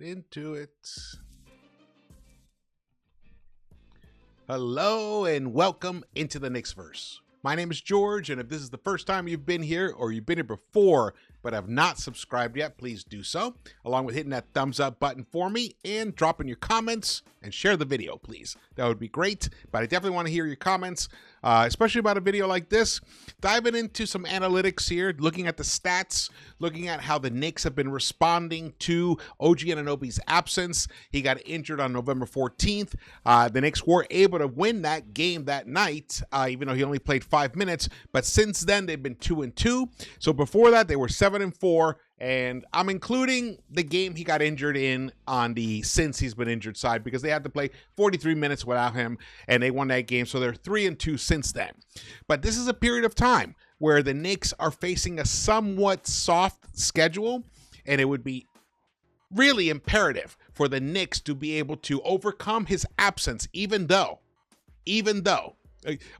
into it. Hello and welcome into the Knicks-Verse. My name is George, and if this is the first time you've been here or you've been here before but have not subscribed yet, please do so, along with hitting that thumbs up button for me and dropping your comments and share the video, please. That would be great, but I definitely want to hear your comments, especially about a video like this. Diving into some analytics here, looking at the stats, looking at how the Knicks have been responding to OG Anunoby's absence. He got injured on November 14th. The Knicks were able to win that game that night, even though he only played 5 minutes, but since then they've been 2-2. So before that they were 7-4, and I'm including the game he got injured in on the since he's been injured side because they had to play 43 minutes without him and they won that game, so they're 3-2 since then. But this is a period of time where the Knicks are facing a somewhat soft schedule, and it would be really imperative for the Knicks to be able to overcome his absence, even though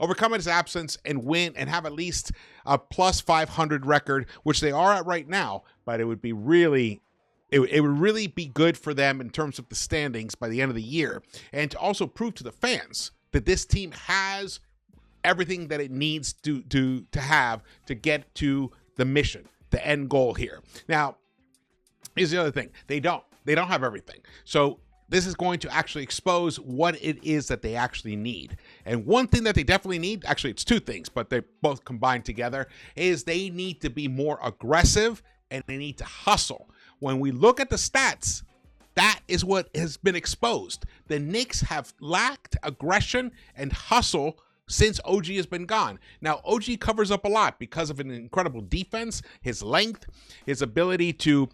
overcome his absence and win and have at least a plus 500 record, which they are at right now. But it would be really, it would really be good for them in terms of the standings by the end of the year, and to also prove to the fans that this team has everything that it needs to have to get to the mission, the end goal here. Now, here's the other thing: they don't have everything. So this is going to actually expose what it is that they actually need. And one thing that they definitely need, actually it's two things, but they both combined together, is they need to be more aggressive and they need to hustle. When we look at the stats, that is what has been exposed. The Knicks have lacked aggression and hustle since OG has been gone. Now, OG covers up a lot because of an incredible defense, his length, his ability to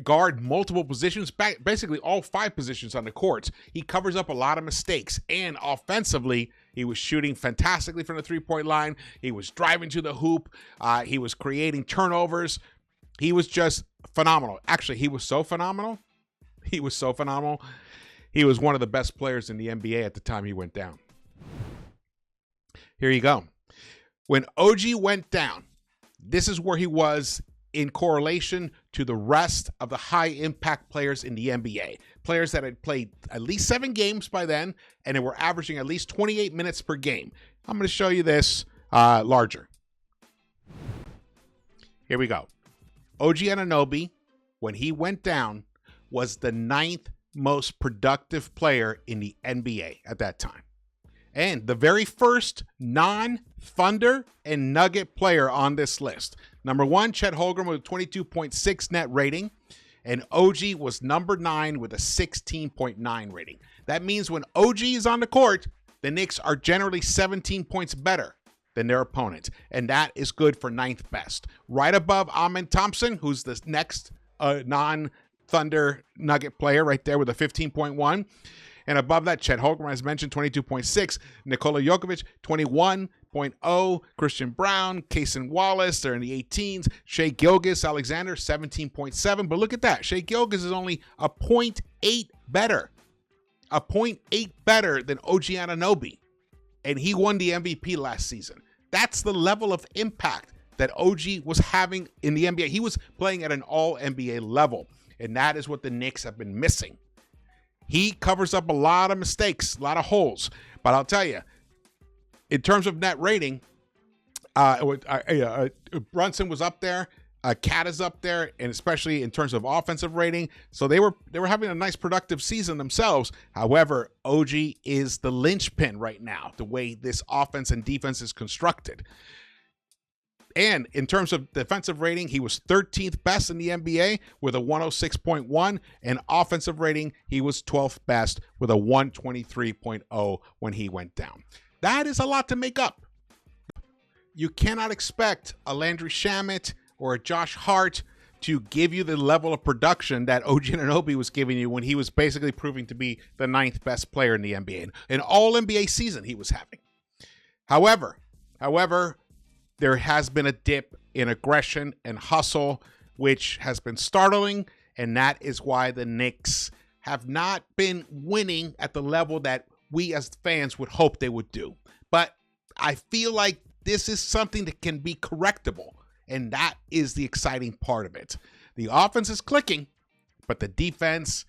guard multiple positions, basically all 5 positions on the court. He covers up a lot of mistakes, and offensively, he was shooting fantastically from the three-point line. He was driving to the hoop. He was creating turnovers. He was just phenomenal. Actually, he was so phenomenal. He was one of the best players in the NBA at the time he went down. Here you go. When OG went down, this is where he was in correlation to the rest of the high-impact players in the NBA. Players that had played at least 7 games by then, and they were averaging at least 28 minutes per game. I'm going to show you this larger. Here we go. OG Anunoby, when he went down, was the 9th most productive player in the NBA at that time. And the very first non-Thunder and Nugget player on this list. Number 1, Chet Holmgren with a 22.6 net rating. And OG was number 9 with a 16.9 rating. That means when OG is on the court, the Knicks are generally 17 points better than their opponent. And that is good for 9th best. Right above Amen Thompson, who's the next non-Thunder Nugget player right there with a 15.1. And above that, Chet Holmgren, as mentioned, 22.6. Nikola Jokic, 21.0. Christian Brown, Cason Wallace, they're in the 18s. Shai Gilgeous-Alexander, 17.7. But look at that. Shai Gilgeous is only a 0.8 better. A 0.8 better than OG Anunoby. And he won the MVP last season. That's the level of impact that OG was having in the NBA. He was playing at an all-NBA level. And that is what the Knicks have been missing. He covers up a lot of mistakes, a lot of holes. But I'll tell you, in terms of net rating, Brunson was up there, Cat is up there, and especially in terms of offensive rating. So they were having a nice productive season themselves. However, OG is the linchpin right now, the way this offense and defense is constructed. And in terms of defensive rating, he was 13th best in the NBA with a 106.1. And offensive rating, he was 12th best with a 123.0 when he went down. That is a lot to make up. You cannot expect a Landry Shamet or a Josh Hart to give you the level of production that OG Anunoby was giving you when he was basically proving to be the 9th best player in the NBA. An all-NBA season he was having. However, there has been a dip in aggression and hustle, which has been startling, and that is why the Knicks have not been winning at the level that we as fans would hope they would do. But I feel like this is something that can be correctable, and that is the exciting part of it. The offense is clicking, but the defense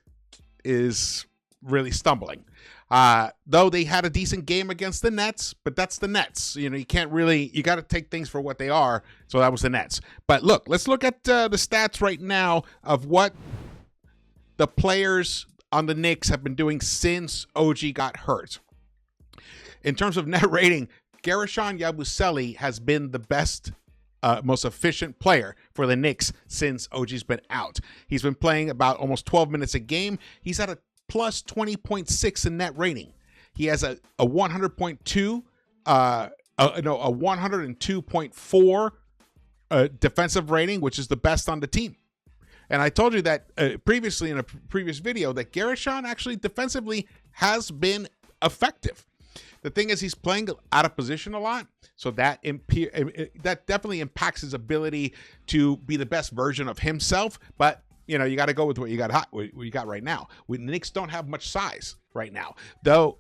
is really stumbling. Though they had a decent game against the Nets, but that's the Nets. You got to take things for what they are. So that was the Nets. But look, let's look at the stats right now of what the players on the Knicks have been doing since OG got hurt. In terms of net rating, Gershon Yabusele has been the best, most efficient player for the Knicks since OG's been out. He's been playing about almost 12 minutes a game. He's at a plus 20.6 in net rating. He has a 100.2, a 102.4 defensive rating, which is the best on the team. And I told you that previously in a previous video that Gershon actually defensively has been effective. The thing is, he's playing out of position a lot, so that definitely impacts his ability to be the best version of himself. But you got to go with what you got right now. The Knicks don't have much size right now, though.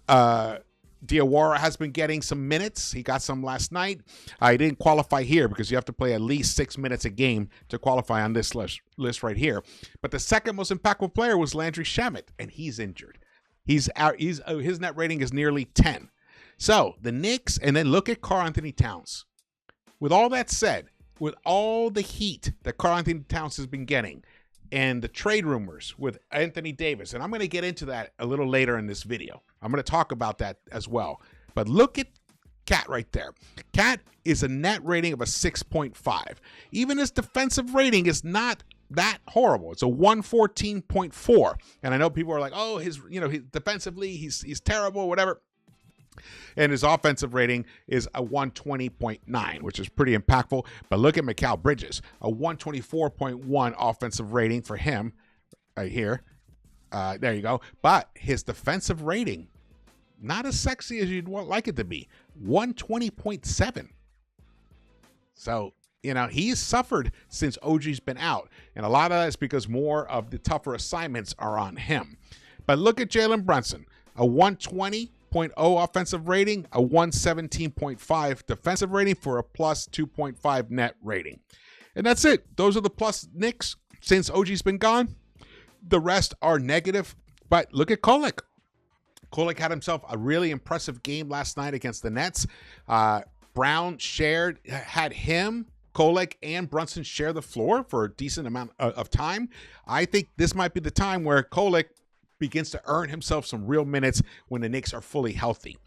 Diawara has been getting some minutes. He got some last night. He didn't qualify here because you have to play at least 6 minutes a game to qualify on this list right here. But the second most impactful player was Landry Shamet, and he's injured. His net rating is nearly 10. So the Knicks, and then look at Karl-Anthony Towns. With all that said, with all the heat that Karl-Anthony Towns has been getting, and the trade rumors with Anthony Davis, and I'm going to get into that a little later in this video. I'm going to talk about that as well. But look at Cat right there. Cat is a net rating of a 6.5. Even his defensive rating is not that horrible. It's a 114.4. And I know people are like, oh, defensively, he's terrible, whatever. And his offensive rating is a 120.9, which is pretty impactful. But look at Mikal Bridges, a 124.1 offensive rating for him right here. There you go. But his defensive rating, not as sexy as you'd like it to be, 120.7. So, he's suffered since OG's been out. And a lot of that is because more of the tougher assignments are on him. But look at Jalen Brunson, a 120.0 offensive rating, a 117.5 defensive rating for a plus 2.5 net rating. And that's it. Those are the plus Knicks since OG's been gone. The rest are negative. But look at Kolek. Kolek had himself a really impressive game last night against the Nets. Brown had him, Kolek, and Brunson share the floor for a decent amount of time. I think this might be the time where Kolek begins to earn himself some real minutes when the Knicks are fully healthy.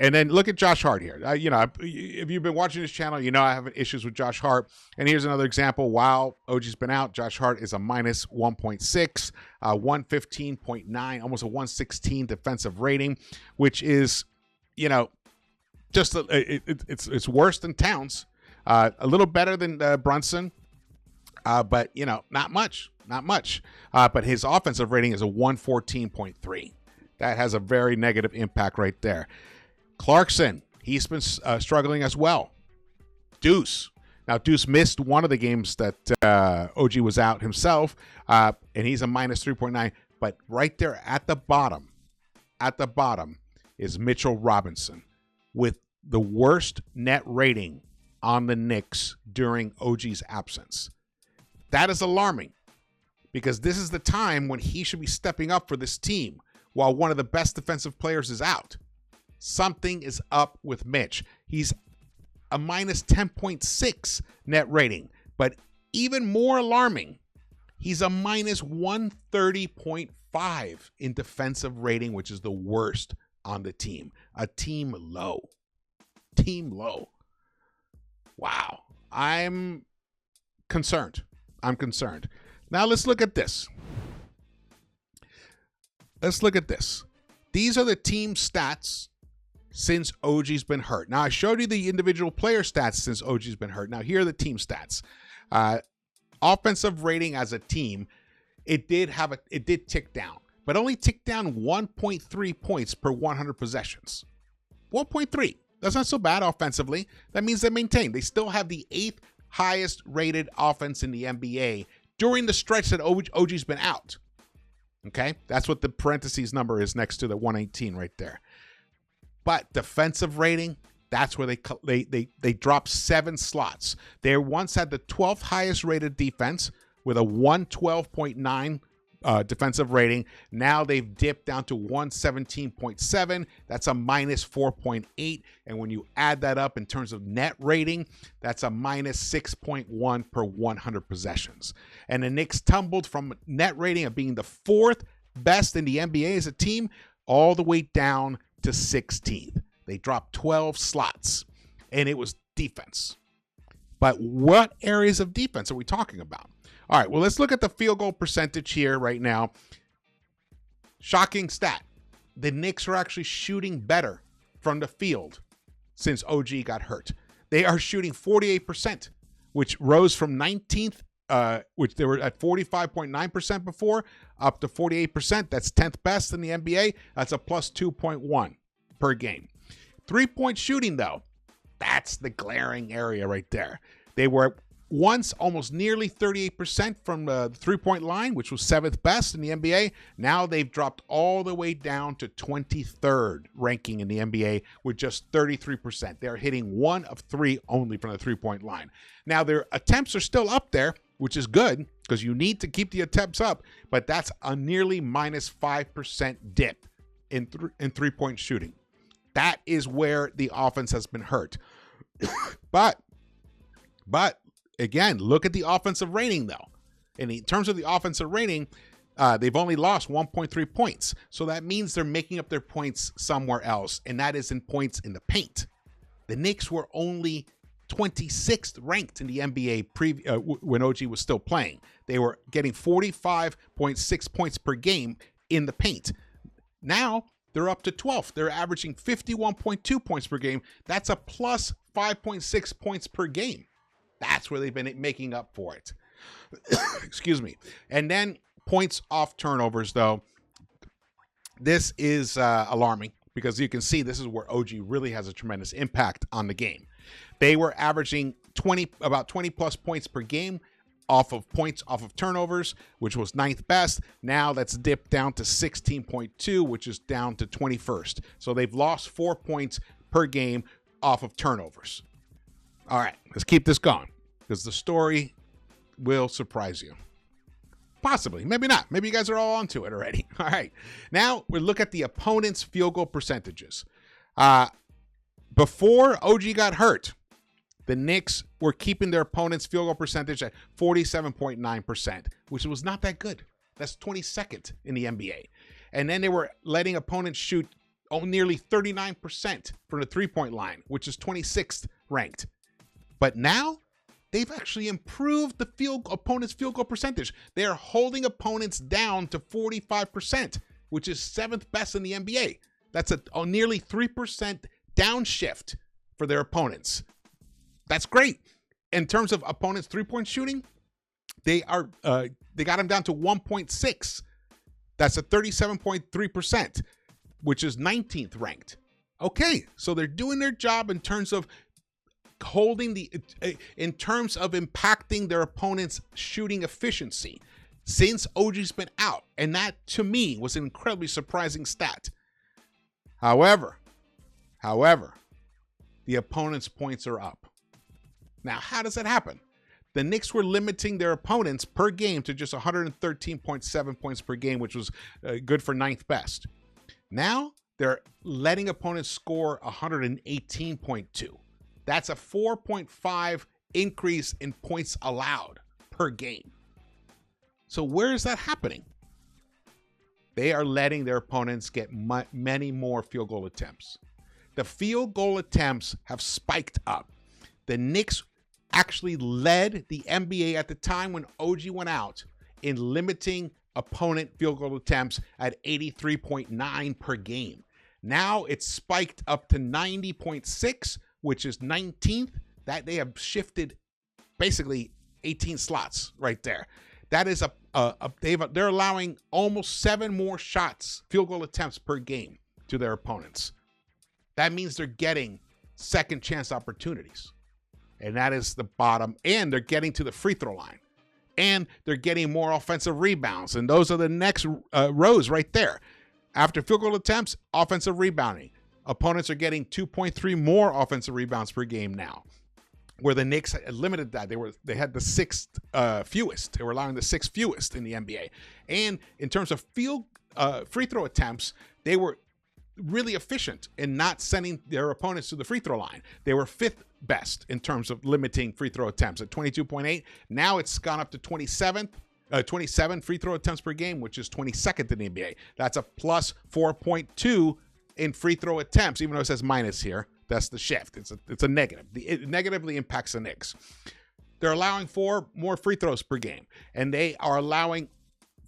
And then look at Josh Hart here. If you've been watching this channel, I have issues with Josh Hart. And here's another example. While OG's been out, Josh Hart is a minus 1.6, 115.9, almost a 116 defensive rating, which is, just it's worse than Towns, a little better than Brunson, but not much. But his offensive rating is a 114.3. That has a very negative impact right there. Clarkson, he's been struggling as well. Deuce. Now, Deuce missed one of the games that OG was out himself, and he's a minus 3.9. But right there at the bottom is Mitchell Robinson with the worst net rating on the Knicks during OG's absence. That is alarming because this is the time when he should be stepping up for this team while one of the best defensive players is out. Something is up with Mitch. He's a minus 10.6 net rating, but even more alarming, he's a minus 130.5 in defensive rating, which is the worst on the team. A team low. Wow. I'm concerned. Now let's look at this. These are the team stats since OG's been hurt. Now, I showed you the individual player stats since OG's been hurt. Now, here are the team stats. Offensive rating as a team, it did tick down, but only ticked down 1.3 points per 100 possessions. 1.3. That's not so bad offensively. That means they maintained. They still have the 8th highest rated offense in the NBA during the stretch that OG's been out. Okay? That's what the parentheses number is next to the 118 right there. But defensive rating, that's where they dropped 7 slots. They once had the 12th highest rated defense, with a 112.9 defensive rating. Now they've dipped down to 117.7. That's a minus 4.8. And when you add that up in terms of net rating, that's a minus 6.1 per 100 possessions. And the Knicks tumbled from net rating of being the 4th best in the NBA as a team all the way down to 16th. They dropped 12 slots, and it was defense. But what areas of defense are we talking about? All right, well, let's look at the field goal percentage here right now. Shocking stat. The Knicks are actually shooting better from the field since OG got hurt. They are shooting 48%, which rose from 19th, which they were at 45.9% before, up to 48%. That's 10th best in the NBA. That's a plus 2.1 per game. 3-point shooting, though, that's the glaring area right there. They were once almost nearly 38% from the 3-point line, which was 7th best in the NBA. Now they've dropped all the way down to 23rd ranking in the NBA with just 33%. They're hitting 1 of 3 only from the 3-point line. Now their attempts are still up there, which is good because you need to keep the attempts up, but that's a nearly minus 5% dip in 3-point shooting. That is where the offense has been hurt. But again, look at the offensive rating, though. In terms of the offensive rating, they've only lost 1.3 points. So that means they're making up their points somewhere else, and that is in points in the paint. The Knicks were only 26th ranked in the NBA when OG was still playing. They were getting 45.6 points per game in the paint. Now they're up to 12th. They're averaging 51.2 points per game. That's a plus 5.6 points per game. That's where they've been making up for it. Excuse me. And then points off turnovers, though. This is alarming because you can see this is where OG really has a tremendous impact on the game. They were averaging about 20 plus points per game off of turnovers, which was 9th best. Now that's dipped down to 16.2, which is down to 21st. So they've lost 4 points per game off of turnovers. All right, let's keep this going because the story will surprise you. Possibly, maybe not. Maybe you guys are all onto it already. All right, now we look at the opponent's field goal percentages. Before OG got hurt, the Knicks were keeping their opponent's field goal percentage at 47.9%, which was not that good. That's 22nd in the NBA. And then they were letting opponents shoot nearly 39% from the 3-point line, which is 26th ranked. But now they've actually improved the opponent's field goal percentage. They are holding opponents down to 45%, which is 7th best in the NBA. That's a nearly 3% downshift for their opponents. That's great. In terms of opponents' 3-point shooting, they got them down to 1.6. That's a 37.3%, which is 19th ranked. Okay, so they're doing their job in terms of impacting their opponent's shooting efficiency since OG's been out. And that, to me, was an incredibly surprising stat. However, the opponent's points are up. Now, how does that happen? The Knicks were limiting their opponents per game to just 113.7 points per game, which was good for 9th best. Now, they're letting opponents score 118.2. That's a 4.5 increase in points allowed per game. So where is that happening? They are letting their opponents get many more field goal attempts. The field goal attempts have spiked up. The Knicks actually led the NBA at the time when OG went out in limiting opponent field goal attempts at 83.9 per game. Now it's spiked up to 90.6, which is 19th. That they have shifted basically 18 slots right there. That is they're allowing almost 7 more shots, field goal attempts per game to their opponents. That means they're getting second chance opportunities. And that is the bottom. And they're getting to the free throw line. And they're getting more offensive rebounds. And those are the next rows right there. After field goal attempts, offensive rebounding. Opponents are getting 2.3 more offensive rebounds per game now. where the Knicks limited that. They had the sixth fewest. They were allowing the sixth fewest in the NBA. And in terms of free throw attempts, they were really efficient in not sending their opponents to the free throw line. They were fifth best in terms of limiting free throw attempts at 22.8. Now it's gone up to 27 free throw attempts per game, which is 22nd in the NBA. That's a plus 4.2 in free throw attempts, even though it says minus here. That's the shift. It's a negative. It negatively impacts the Knicks. They're allowing 4 more free throws per game, and they are allowing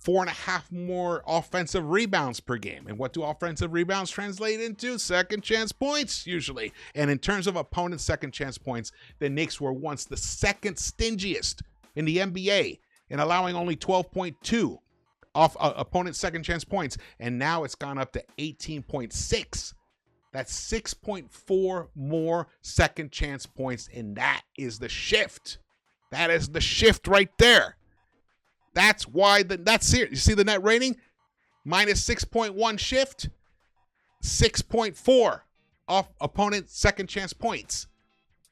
4.5 more offensive rebounds per game. And what do offensive rebounds translate into? Second chance points, usually. And in terms of opponents' second chance points, the Knicks were once the second stingiest in the NBA in allowing only 12.2 off opponents' second chance points. And now it's gone up to 18.6. That's 6.4 more second chance points. And that is the shift. That is the shift right there. That's why that's here. You see the net rating? Minus 6.1 shift, 6.4 off opponent second chance points.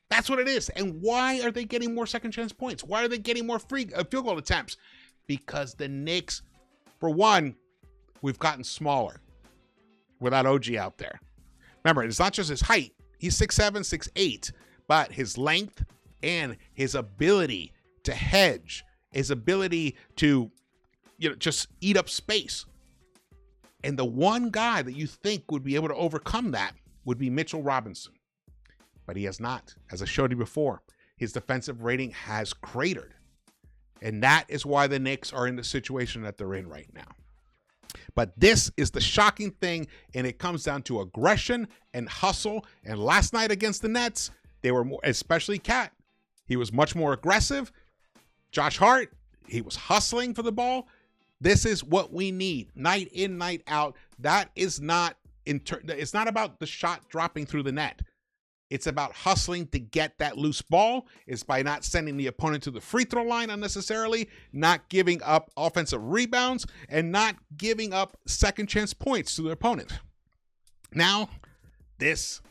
That's what it is. And why are they getting more second chance points? Why are they getting more field goal attempts? Because the Knicks, for one, we've gotten smaller without OG out there. Remember, it's not just his height. He's 6'7", 6'8", but his length and his ability to hedge, his ability to, just eat up space. And the one guy that you think would be able to overcome that would be Mitchell Robinson. But he has not. As I showed you before, his defensive rating has cratered. And that is why the Knicks are in the situation that they're in right now. But this is the shocking thing, and it comes down to aggression and hustle. And last night against the Nets, they were more, especially Cat. He was much more aggressive. Josh Hart, he was hustling for the ball. This is what we need, night in, night out. That is not, it's not about the shot dropping through the net. It's about hustling to get that loose ball. It's by not sending the opponent to the free throw line unnecessarily, not giving up offensive rebounds, and not giving up second chance points to the opponent. Now, this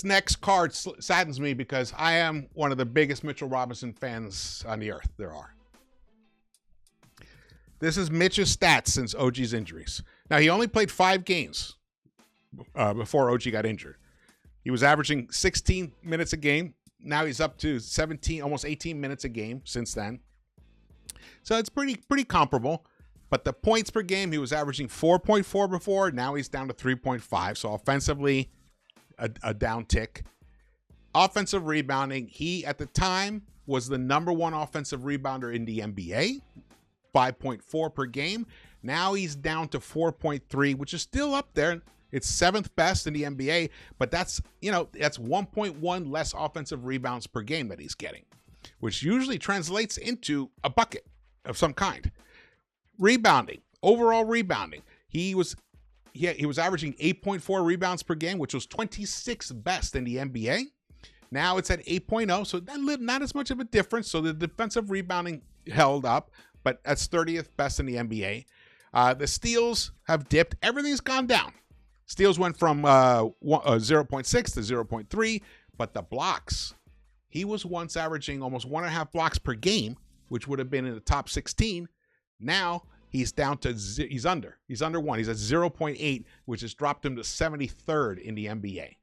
next card saddens me because I am one of the biggest Mitchell Robinson fans on the earth there are. This is Mitch's stats since OG's injuries. Now, he only played 5 games before OG got injured. He was averaging 16 minutes a game. Now he's up to 17, almost 18 minutes a game since then. So it's pretty comparable. But the points per game, he was averaging 4.4 before. Now he's down to 3.5. So offensively, a down tick. Offensive rebounding, he at the time was the number 1 offensive rebounder in the NBA, 5.4 per game. Now he's down to 4.3, which is still up there. It's 7th best in the NBA, but that's 1.1 less offensive rebounds per game that he's getting, which usually translates into a bucket of some kind. Rebounding, overall rebounding, he was averaging 8.4 rebounds per game, which was 26th best in the NBA. Now it's at 8.0, so not as much of a difference. So the defensive rebounding held up, but that's 30th best in the NBA. The steals have dipped. Everything's gone down. Steals went from 0.6 to 0.3, but the blocks, he was once averaging almost 1.5 blocks per game, which would have been in the top 16. Now he's down to, he's under 1. He's at 0.8, which has dropped him to 73rd in the NBA.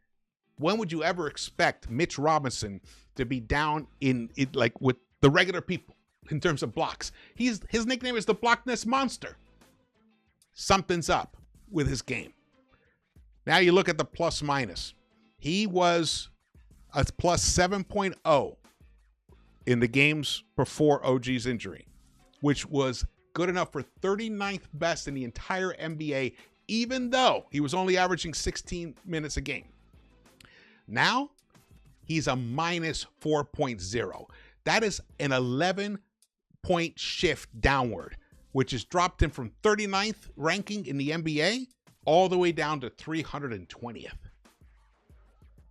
When would you ever expect Mitch Robinson to be down in like with the regular people in terms of blocks? His nickname is the Blockness Monster. Something's up with his game. Now you look at the plus minus. He was a plus 7.0 in the games before OG's injury, which was good enough for 39th best in the entire NBA, even though he was only averaging 16 minutes a game. Now he's a minus 4.0. That is an 11-point shift downward, which has dropped him from 39th ranking in the NBA all the way down to 320th.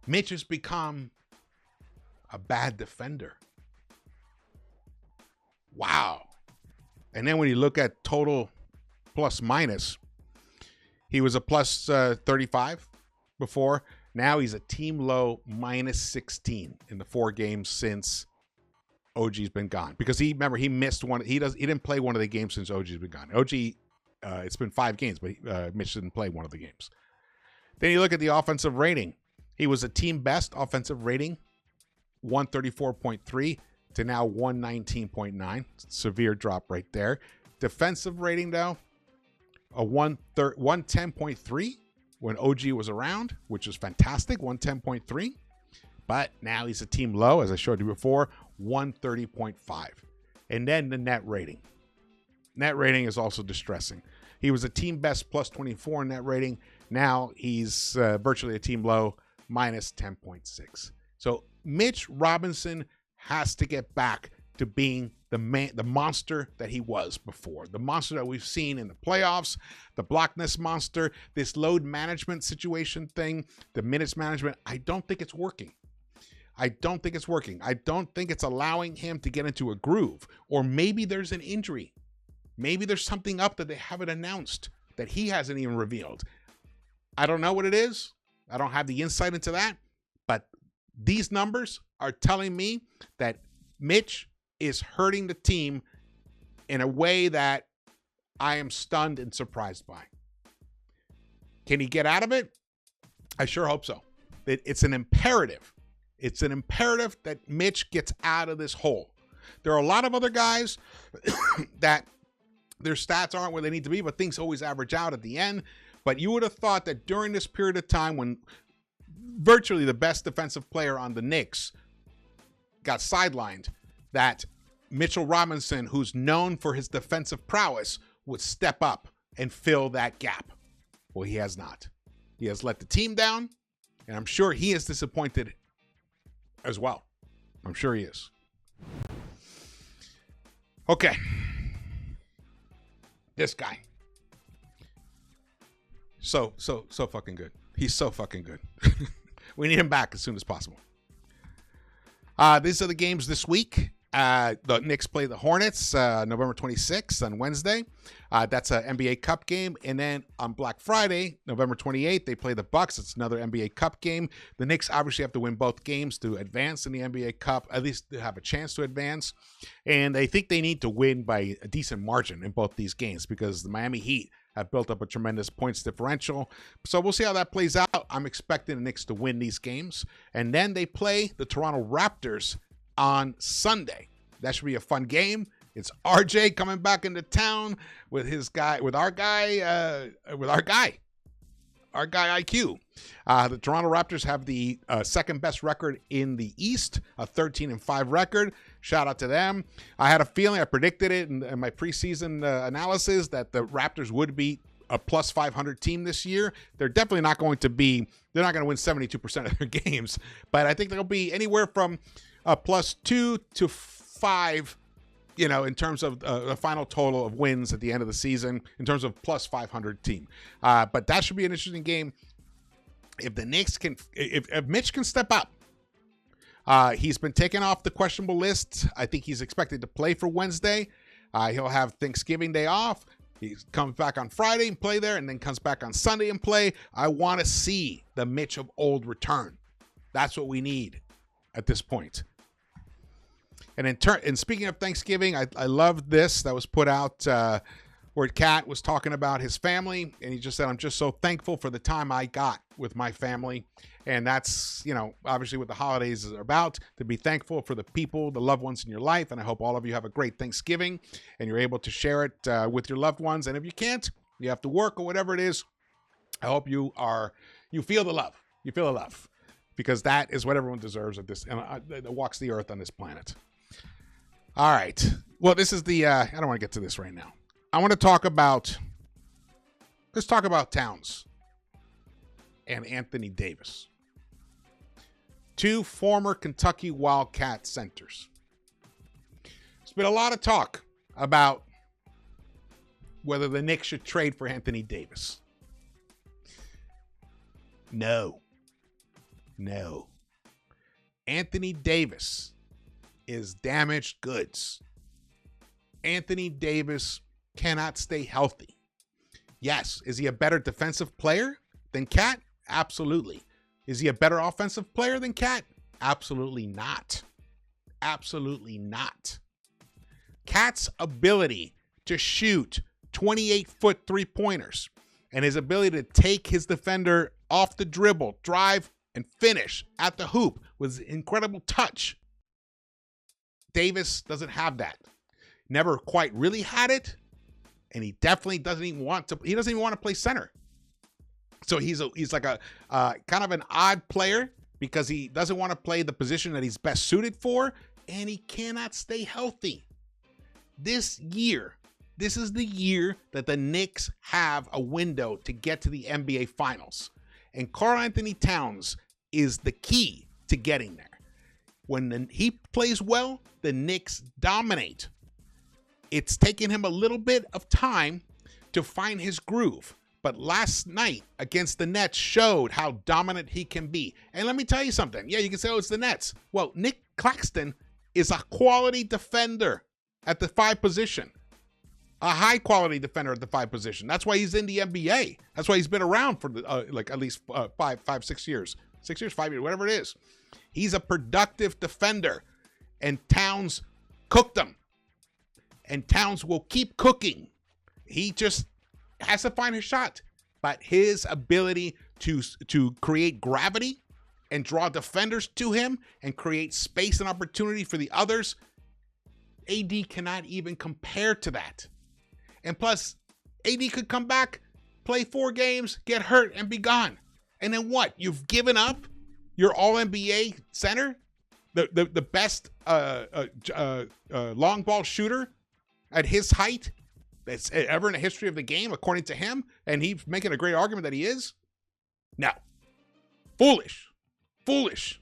Mitch has become a bad defender. Wow. And then when you look at total plus minus, he was a plus 35 before. Now he's a team low minus 16 in the 4 games since OG's been gone. Because he missed one. He didn't play one of the games since OG's been gone. OG, it's been 5 games, but Mitch didn't play one of the games. Then you look at the offensive rating. He was a team best offensive rating, 134.3 to now 119.9. Severe drop right there. Defensive rating, though, a 110.3 when OG was around, which is fantastic, 110.3. But now he's a team low, as I showed you before, 130.5. And then the net rating. Net rating is also distressing. He was a team best plus 24 in net rating. Now he's virtually a team low, minus 10.6. So Mitch Robinson has to get back to being the monster that he was before. The monster that we've seen in the playoffs, the blockness monster, this load management situation thing, the minutes management. I don't think it's working. I don't think it's working. I don't think it's allowing him to get into a groove. Or maybe there's an injury. Maybe there's something up that they haven't announced that he hasn't even revealed. I don't know what it is. I don't have the insight into that. But these numbers are telling me that Mitch is hurting the team in a way that I am stunned and surprised by. Can he get out of it? I sure hope so. It's an imperative. It's an imperative that Mitch gets out of this hole. There are a lot of other guys that their stats aren't where they need to be, but things always average out at the end. But you would have thought that during this period of time when virtually the best defensive player on the Knicks got sidelined, that Mitchell Robinson, who's known for his defensive prowess, would step up and fill that gap. Well, he has not. He has let the team down, and I'm sure he is disappointed as well. I'm sure he is. Okay. This guy. So fucking good. He's so fucking good. We need him back as soon as possible. These are the games this week. The Knicks play the Hornets November 26th on Wednesday. That's an NBA Cup game. And then on Black Friday, November 28th, they play the Bucks. It's another NBA Cup game. The Knicks obviously have to win both games to advance in the NBA Cup, at least to have a chance to advance. And they think they need to win by a decent margin in both these games because the Miami Heat have built up a tremendous points differential. So we'll see how that plays out. I'm expecting the Knicks to win these games. And then they play the Toronto Raptors on Sunday. That should be a fun game. It's RJ coming back into town with our guy IQ. The Toronto Raptors have the second best record in the East, a 13-5 record. Shout out to them. I had a feeling, I predicted it in my preseason analysis, that the Raptors would be a plus 500 team this year. They're definitely not going to be, they're not going to win 72% of their games, but I think they'll be anywhere from a plus 2 to 5, in terms of the final total of wins at the end of the season, in terms of plus 500 team. But that should be an interesting game. If the Knicks can, if Mitch can step up, he's been taken off the questionable list. I think he's expected to play for Wednesday. He'll have Thanksgiving Day off. He comes back on Friday and play there, and then comes back on Sunday and play. I want to see the Mitch of old return. That's what we need at this point. And speaking of Thanksgiving, I love this that was put out where Cat was talking about his family, and he just said, "I'm just so thankful for the time I got with my family." And that's, obviously what the holidays are about, to be thankful for the people, the loved ones in your life. And I hope all of you have a great Thanksgiving and you're able to share it with your loved ones. And if you can't, you have to work or whatever it is, I hope you feel the love. You feel the love, because that is what everyone deserves at this, and that walks the earth on this planet. All right. Well, this is I don't want to get to this right now. I want to talk about, let's talk about Towns and Anthony Davis. Two former Kentucky Wildcat centers. There's been a lot of talk about whether the Knicks should trade for Anthony Davis. No. Anthony Davis is damaged goods. Anthony Davis cannot stay healthy. Yes, is he a better defensive player than Cat? Absolutely. Is he a better offensive player than Cat? Absolutely not. Absolutely not. Cat's ability to shoot 28-foot three-pointers and his ability to take his defender off the dribble, drive, and finish at the hoop with incredible touch. Davis doesn't have that. Never quite really had it, and he definitely doesn't even want to. He doesn't even want to play center. So he's like a kind of an odd player because he doesn't want to play the position that he's best suited for, and he cannot stay healthy. This is the year that the Knicks have a window to get to the NBA Finals. And Karl-Anthony Towns is the key to getting there. When he plays well, the Knicks dominate. It's taken him a little bit of time to find his groove. But last night against the Nets showed how dominant he can be. And let me tell you something. Yeah, you can say, oh, it's the Nets. Well, Nick Claxton is a quality defender at the 5 position. A high-quality defender at the 5 position. That's why he's in the NBA. That's why he's been around for like at least 6 years. 6 years, 5 years, whatever it is. He's a productive defender. And Towns cooked him. And Towns will keep cooking. He just has to find his shot. But his ability to create gravity and draw defenders to him and create space and opportunity for the others, AD cannot even compare to that. And plus, AD could come back, play 4 games, get hurt, and be gone. And then what? You've given up your All-NBA center, the best long ball shooter at his height that's ever in the history of the game, according to him, and he's making a great argument that he is? No. Foolish. Foolish.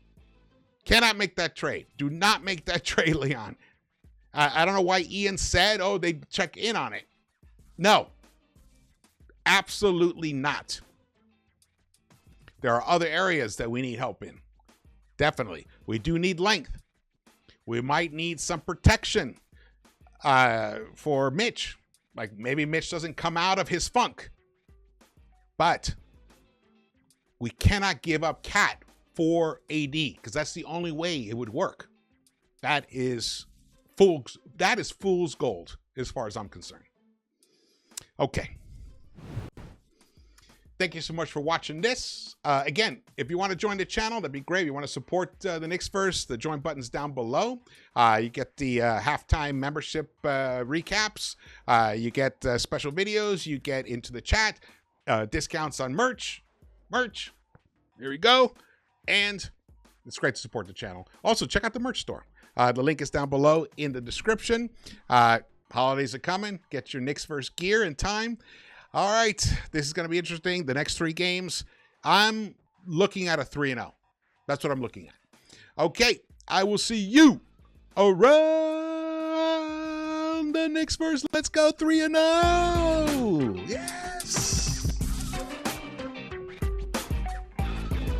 Cannot make that trade. Do not make that trade, Leon. I don't know why Ian said, oh, they'd check in on it. No. Absolutely not. There are other areas that we need help in. Definitely. We do need length. We might need some protection for Mitch. Like maybe Mitch doesn't come out of his funk. But we cannot give up Cat for AD because that's the only way it would work. That is fool's gold as far as I'm concerned. Okay. Thank you so much for watching this. Again, if you want to join the channel, that'd be great. If you want to support the Knicks-Verse, the join button's down below. You get the halftime membership recaps. You get special videos. You get into the chat. Discounts on merch. Here we go. And it's great to support the channel. Also, check out the merch store. The link is down below in the description. Holidays are coming. Get your Knicks-Verse gear in time. All right, this is going to be interesting. The next 3 games, I'm looking at a 3-0. That's what I'm looking at. Okay, I will see you around the Knicks-Verse. Let's go 3-0. Yes.